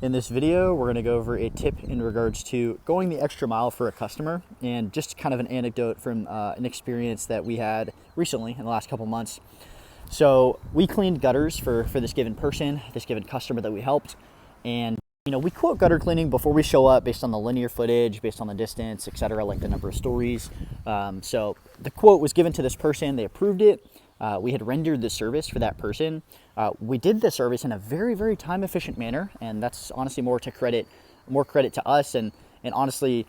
In this video, we're going to go over a tip in regards to going the extra mile for a customer, and just kind of an anecdote from an experience that we had recently in the last couple months. So we cleaned gutters for this given person, this given customer that we helped, and we quote gutter cleaning before we show up based on the linear footage, based on the distance, etc., like the number of stories. So the quote was given to this person, they approved it. We had rendered the service for that person. We did the service in a very, very time efficient manner, and that's honestly more credit to us. And honestly,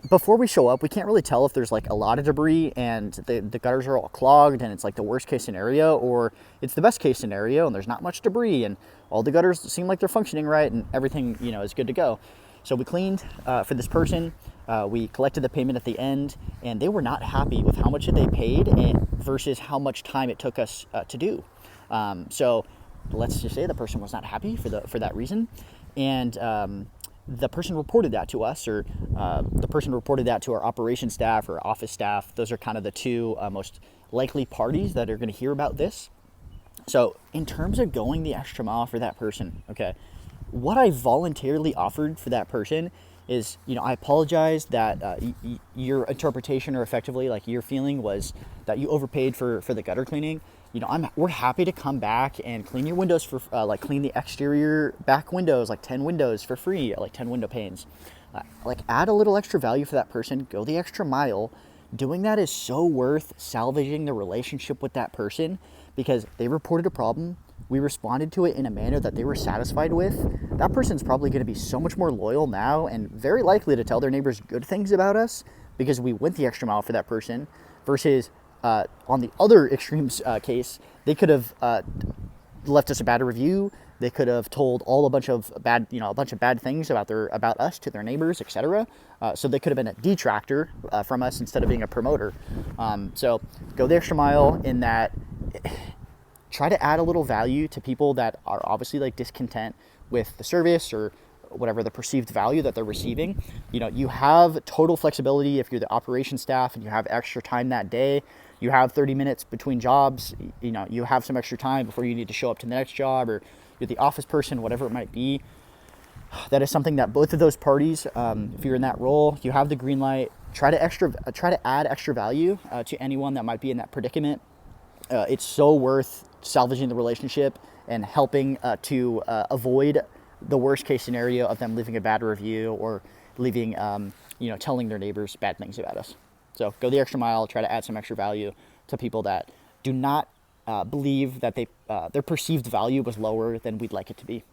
before we show up, we can't really tell if there's like a lot of debris and the gutters are all clogged and it's like the worst case scenario, or it's the best case scenario and there's not much debris and all the gutters seem like they're functioning right and everything is good to go. So we cleaned for this person. We collected the payment at the end, and they were not happy with how much they paid versus how much time it took us to do. So let's just say the person was not happy for that reason, and the person reported that to us, or the person reported that to our operations staff or office staff. Those are kind of the two most likely parties that are going to hear about this. So in terms of going the extra mile for that person, okay, what I voluntarily offered for that person is, I apologize that your interpretation, or effectively like your feeling, was that you overpaid for the gutter cleaning. We're happy to come back and clean your windows for clean the exterior back windows, like 10 windows for free, like 10 window panes. Add a little extra value for that person, go the extra mile. Doing that is so worth salvaging the relationship with that person, because they reported a problem. We responded to it in a manner that they were satisfied with. That person's probably going to be so much more loyal now and very likely to tell their neighbors good things about us because we went the extra mile for that person, versus on the other extremes case, they could have left us a bad review. They could have told a bunch of bad things about us to their neighbors, etc. So they could have been a detractor from us instead of being a promoter. So go the extra mile in that. Try to add a little value to people that are obviously like discontent with the service or whatever the perceived value that they're receiving. You have total flexibility if you're the operations staff and you have extra time that day. You have 30 minutes between jobs. You have some extra time before you need to show up to the next job, or you're the office person, whatever it might be. That is something that both of those parties, if you're in that role, you have the green light. Try to add extra value to anyone that might be in that predicament. It's so worth salvaging the relationship and helping to avoid the worst case scenario of them leaving a bad review or leaving, telling their neighbors bad things about us. So go the extra mile. Try to add some extra value to people that do not believe that their perceived value was lower than we'd like it to be.